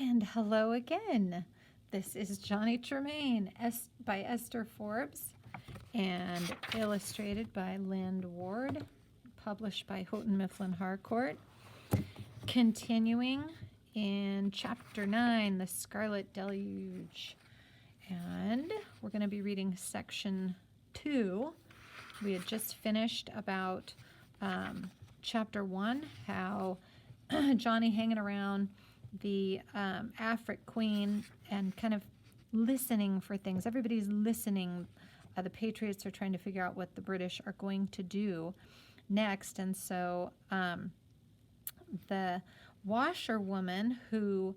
And hello again. This is Johnny Tremain by Esther Forbes and illustrated by Lynd Ward, published by Houghton Mifflin Harcourt. Continuing in Chapter 9, The Scarlet Deluge. And we're going to be reading Section 2. We had just finished about Chapter 1, how Johnny hanging around the Afric Queen and kind of listening for things. Everybody's listening. The Patriots are trying to figure out what the British are going to do next. And so the washerwoman who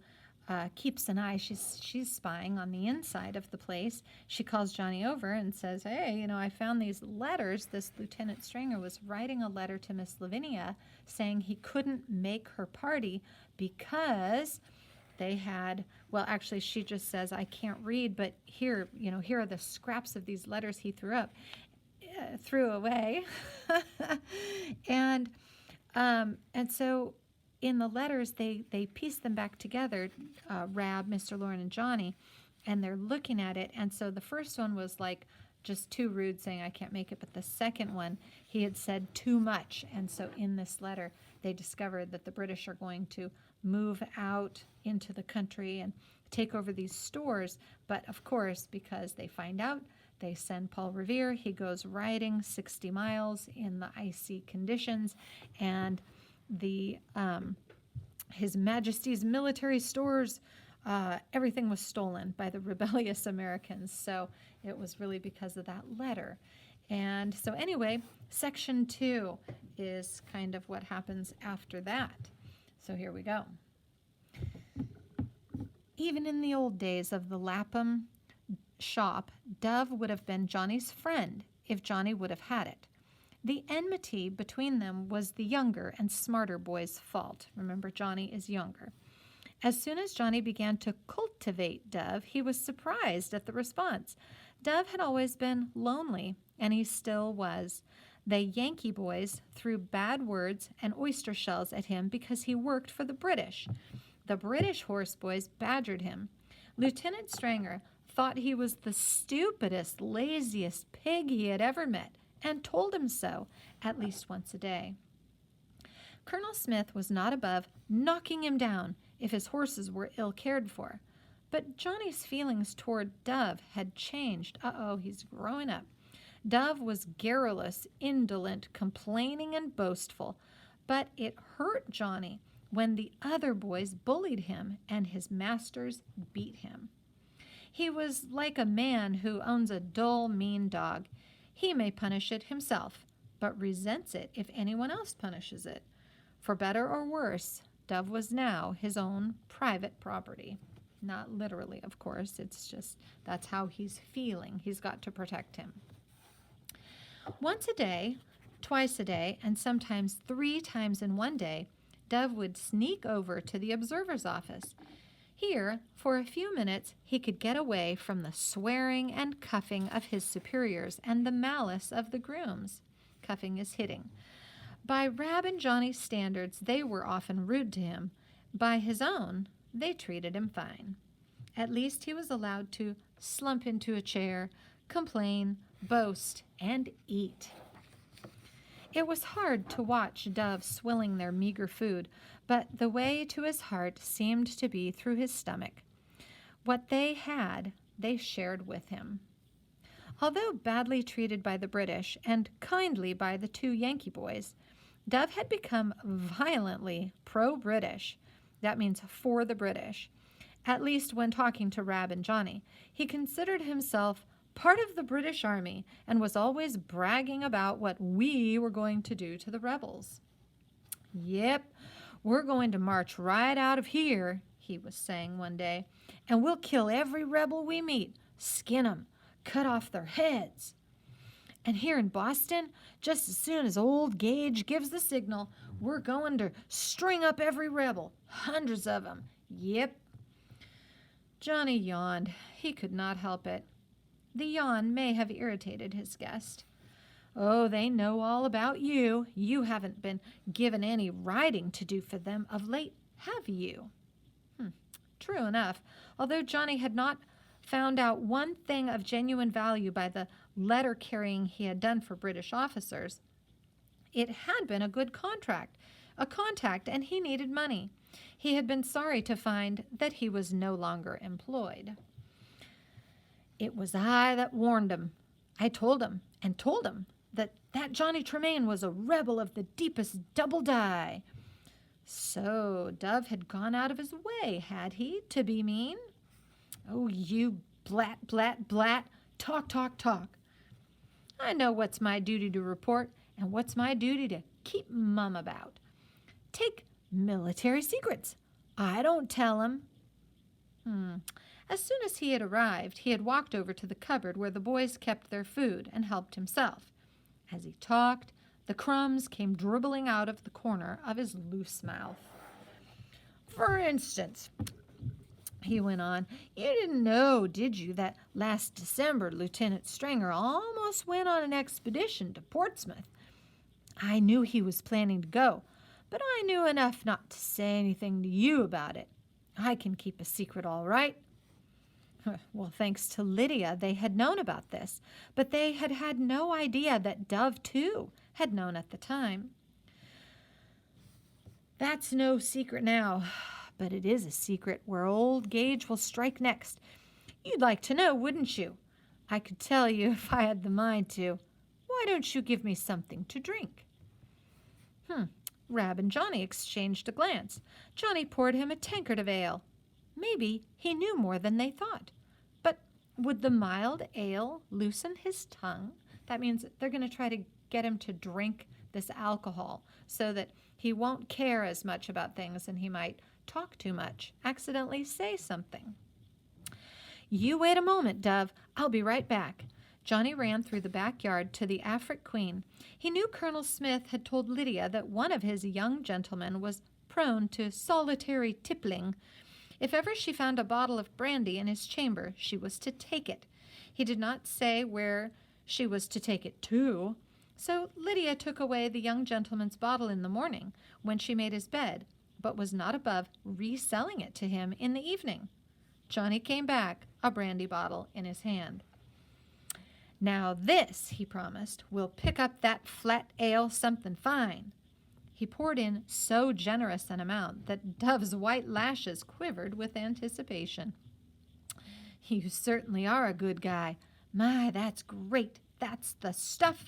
keeps an eye, she's spying on the inside of the place. She calls Johnny over and says, hey, I found these letters. This Lieutenant Stranger was writing a letter to Miss Lavinia saying he couldn't make her party because they had, well, actually, she just says, I can't read, but here are the scraps of these letters he threw away. and so in the letters, they piece them back together, Rab, Mr. Lauren, and Johnny, and they're looking at it. And so the first one was like just too rude, saying, I can't make it. But the second one, he had said too much. And so in this letter, they discovered that the British are going to move out into the country and take over these stores. But of course, because they find out, they send Paul Revere. He goes riding 60 miles in the icy conditions, and the His Majesty's military stores, everything was stolen by the rebellious Americans. So it was really because of that letter. And so anyway, Section 2 is kind of what happens after that. So here we go. Even in the old days of the Lapham shop, Dove would have been Johnny's friend if Johnny would have had it. The enmity between them was the younger and smarter boy's fault. Remember, Johnny is younger. As soon as Johnny began to cultivate Dove, he was surprised at the response. Dove had always been lonely, and he still was. The Yankee boys threw bad words and oyster shells at him because he worked for the British. The British horse boys badgered him. Lieutenant Stranger thought he was the stupidest, laziest pig he had ever met, and told him so at least once a day. Colonel Smith was not above knocking him down if his horses were ill cared for. But Johnny's feelings toward Dove had changed. He's growing up. Dove was garrulous, indolent, complaining, and boastful, but it hurt Johnny when the other boys bullied him and his masters beat him. He was like a man who owns a dull, mean dog. He may punish it himself, but resents it if anyone else punishes it. For better or worse, Dove was now his own private property. Not literally, of course. It's just that's how he's feeling. He's got to protect him. Once a day, twice a day, and sometimes 3 times in one day, Dove would sneak over to the observer's office. Here, for a few minutes, he could get away from the swearing and cuffing of his superiors and the malice of the grooms. Cuffing is hitting. By Rab and Johnny's standards, they were often rude to him. By his own, they treated him fine. At least he was allowed to slump into a chair, complain, boast, and eat. It was hard to watch Dove swilling their meager food, but the way to his heart seemed to be through his stomach. What they had, they shared with him. Although badly treated by the British and kindly by the 2 Yankee boys, Dove had become violently pro-British. That means for the British. At least when talking to Rab and Johnny, he considered himself part of the British Army and was always bragging about what we were going to do to the rebels. Yep, we're going to march right out of here, he was saying one day, and we'll kill every rebel we meet, skin 'em, cut off their heads. And here in Boston, just as soon as old Gage gives the signal, we're going to string up every rebel, hundreds of them. Yep. Johnny yawned. He could not help it. The yawn may have irritated his guest. Oh, they know all about you. You haven't been given any riding to do for them of late, have you? True enough, although Johnny had not found out one thing of genuine value by the letter carrying he had done for British officers, it had been a good contact, and he needed money. He had been sorry to find that he was no longer employed. It was I that warned him. I told him that Johnny Tremain was a rebel of the deepest double dye. So Dove had gone out of his way, had he, to be mean? Oh, you blat, blat, blat, talk, talk, talk. I know what's my duty to report and what's my duty to keep mum about. Take military secrets. I don't tell 'em. As soon as he had arrived, he had walked over to the cupboard where the boys kept their food and helped himself. As he talked, the crumbs came dribbling out of the corner of his loose mouth. For instance, he went on, you didn't know, did you, that last December Lieutenant Stringer almost went on an expedition to Portsmouth? I knew he was planning to go, but I knew enough not to say anything to you about it. I can keep a secret all right. Well, thanks to Lydia, they had known about this, but they had had no idea that Dove, too, had known at the time. That's no secret now, but it is a secret where old Gage will strike next. You'd like to know, wouldn't you? I could tell you if I had the mind to. Why don't you give me something to drink? Rab and Johnny exchanged a glance. Johnny poured him a tankard of ale. Maybe he knew more than they thought. But would the mild ale loosen his tongue? That means they're going to try to get him to drink this alcohol so that he won't care as much about things and he might talk too much, accidentally say something. You wait a moment, Dove. I'll be right back. Johnny ran through the backyard to the Afric Queen. He knew Colonel Smith had told Lydia that one of his young gentlemen was prone to solitary tippling. If ever she found a bottle of brandy in his chamber, she was to take it. He did not say where she was to take it to, so Lydia took away the young gentleman's bottle in the morning when she made his bed, but was not above reselling it to him in the evening. Johnny came back, a brandy bottle in his hand. Now this, he promised, will pick up that flat ale something fine. He poured in so generous an amount that Dove's white lashes quivered with anticipation. You certainly are a good guy. My, that's great. That's the stuff.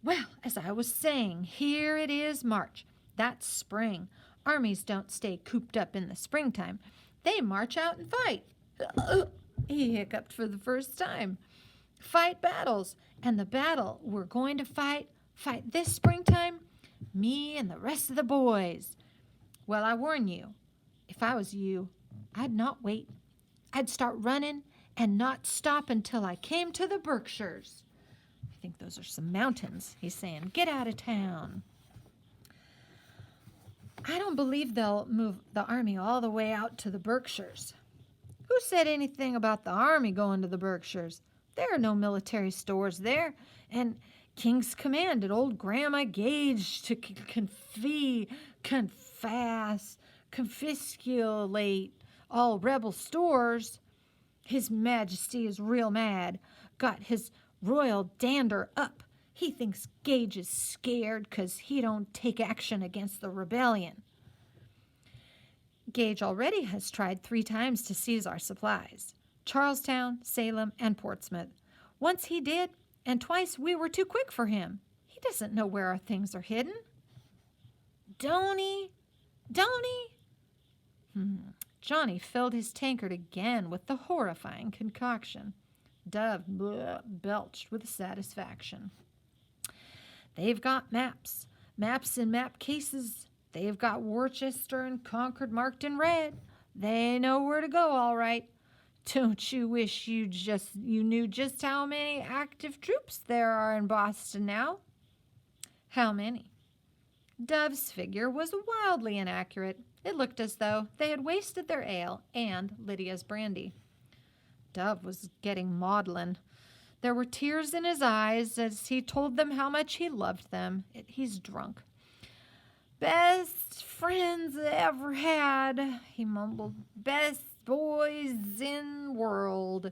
Well, as I was saying, here it is March. That's spring. Armies don't stay cooped up in the springtime. They march out and fight. He hiccuped for the first time. Fight battles. And the battle we're going to fight this springtime, me and the rest of the boys. Well, I warn you, if I was you, I'd not wait. I'd start running and not stop until I came to the Berkshires. I think those are some mountains, he's saying. Get out of town. I don't believe they'll move the army all the way out to the Berkshires. Who said anything about the army going to the Berkshires? There are no military stores there, and King's command at old Grandma Gage to confiscate all rebel stores. His Majesty is real mad, got his royal dander up. He thinks Gage is scared 'cause he don't take action against the rebellion. Gage already has tried 3 times to seize our supplies. Charlestown, Salem, and Portsmouth. Once he did, and twice we were too quick for him. He doesn't know where our things are hidden. Don't he? Johnny filled his tankard again with the horrifying concoction. Dove belched with satisfaction. They've got maps in map cases. They've got Worcester and Concord marked in red. They know where to go, all right. Don't you wish you knew just how many active troops there are in Boston now? How many? Dove's figure was wildly inaccurate. It looked as though they had wasted their ale and Lydia's brandy. Dove was getting maudlin. There were tears in his eyes as he told them how much he loved them. He's drunk. Best friends I ever had, he mumbled. Best boys in the world.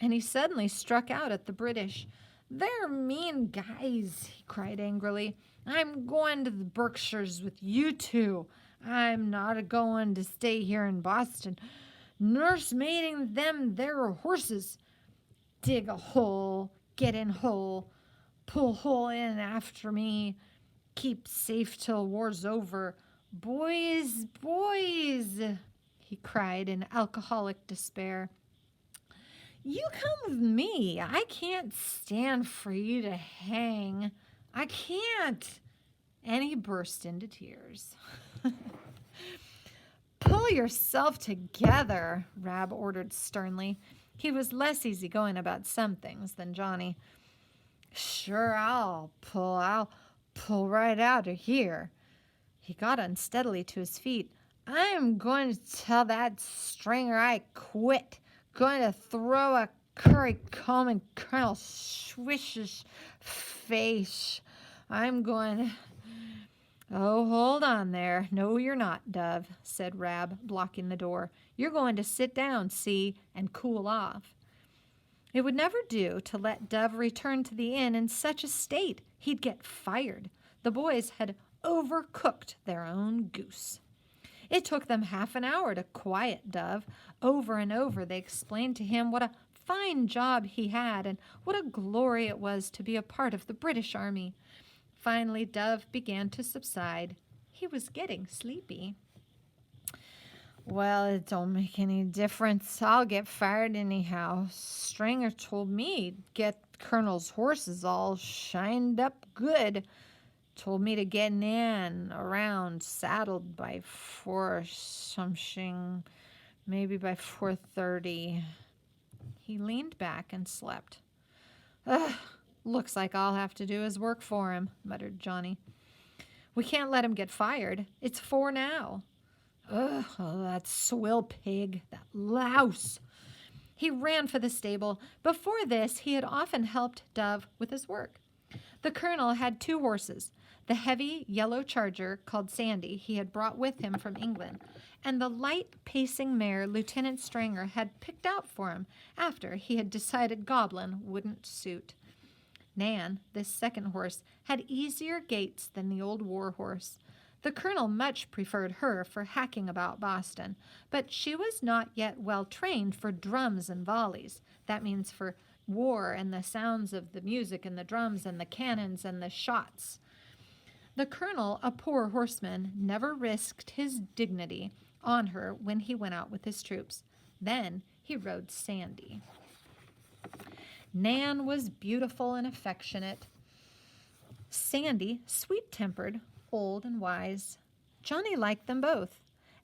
And he suddenly struck out at the British. They're mean guys, he cried angrily. I'm going to the Berkshires with you two. I'm not going to stay here in Boston, nursemaiding them their horses. Dig a hole, get in hole, pull hole in after me. Keep safe till war's over. Boys, boys, he cried in alcoholic despair. You come with me. I can't stand for you to hang. I can't. And he burst into tears. Pull yourself together, Rab ordered sternly. He was less easygoing about some things than Johnny. Sure, I'll pull right out of here. He got unsteadily to his feet. I'm going to tell that Stringer I quit. Going to throw a curry comb in Colonel Swish's face. I'm going to... Oh, hold on there. No, you're not, Dove, said Rab, blocking the door. You're going to sit down, see, and cool off. It would never do to let Dove return to the inn in such a state. He'd get fired. The boys had overcooked their own goose. It took them half an hour to quiet Dove. Over and over they explained to him what a fine job he had and what a glory it was to be a part of the British Army. Finally, Dove began to subside. He was getting sleepy. Well, it don't make any difference. I'll get fired anyhow. Stringer told me he'd get Colonel's horses all shined up good. Told me to get Nan around saddled by 4 something, maybe by 4:30. He leaned back and slept. Ugh, looks like I'll have to do his work for him, muttered Johnny. We can't let him get fired. It's 4 now. Ugh, oh, that swill pig, that louse. He ran for the stable. Before this, he had often helped Dove with his work. The colonel had 2 horses, the heavy yellow charger called Sandy he had brought with him from England, and the light pacing mare Lieutenant Stringer had picked out for him after he had decided Goblin wouldn't suit. Nan, this second horse, had easier gaits than the old war horse. The colonel much preferred her for hacking about Boston, but she was not yet well trained for drums and volleys. That means for war and the sounds of the music and the drums and the cannons and the shots. The colonel, a poor horseman, never risked his dignity on her when he went out with his troops. Then he rode Sandy. Nan was beautiful and affectionate. Sandy, sweet-tempered, old and wise. Johnny liked them both.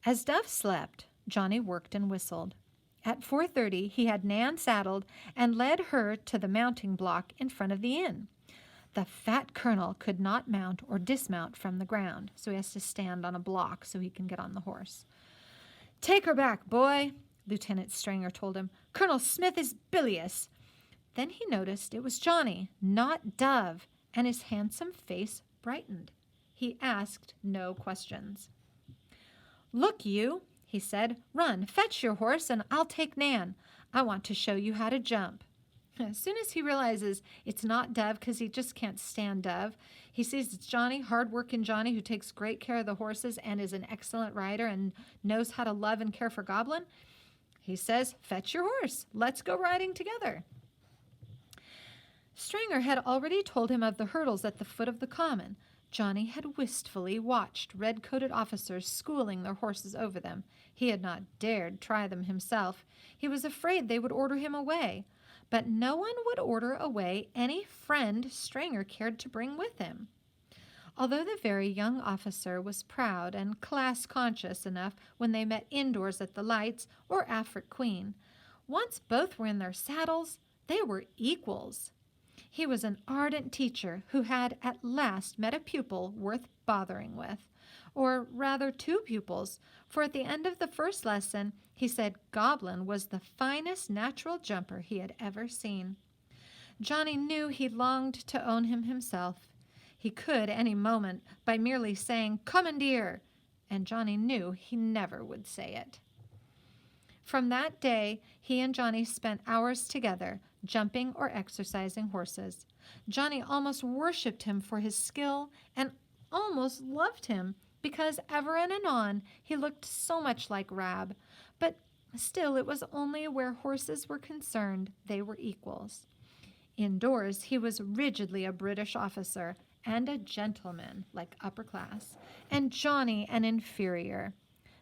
As Dove slept, Johnny worked and whistled. At 4:30, he had Nan saddled and led her to the mounting block in front of the inn. The fat colonel could not mount or dismount from the ground, so he has to stand on a block so he can get on the horse. Take her back, boy, Lieutenant Stringer told him. Colonel Smith is bilious. Then he noticed it was Johnny, not Dove, and his handsome face brightened. He asked no questions. Look, you, he said, run, fetch your horse, and I'll take Nan. I want to show you how to jump. As soon as he realizes it's not Dove, because he just can't stand Dove, he sees it's Johnny, hard-working Johnny, who takes great care of the horses and is an excellent rider and knows how to love and care for Goblin. He says, fetch your horse. Let's go riding together. Stringer had already told him of the hurdles at the foot of the common. Johnny had wistfully watched red-coated officers schooling their horses over them. He had not dared try them himself. He was afraid they would order him away. But no one would order away any friend Stringer cared to bring with him. Although the very young officer was proud and class-conscious enough when they met indoors at the Lights or Afric Queen, once both were in their saddles, they were equals. He was an ardent teacher who had at last met a pupil worth bothering with, or rather 2 pupils, for at the end of the first lesson he said Goblin was the finest natural jumper he had ever seen. Johnny knew he longed to own him himself. He could any moment by merely saying, "Commandeer," and Johnny knew he never would say it. From that day, he and Johnny spent hours together, jumping or exercising horses. Johnny almost worshipped him for his skill and almost loved him because ever and anon he looked so much like Rab. But still, it was only where horses were concerned they were equals. Indoors, he was rigidly a British officer and a gentleman, like upper class, and Johnny an inferior.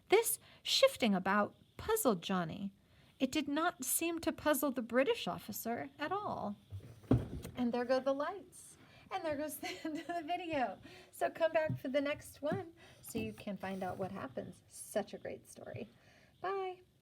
This shifting about puzzled Johnny. It did not seem to puzzle the British officer at all. And there go the lights. And there goes the end of the video. So come back for the next one so you can find out what happens. Such a great story. Bye.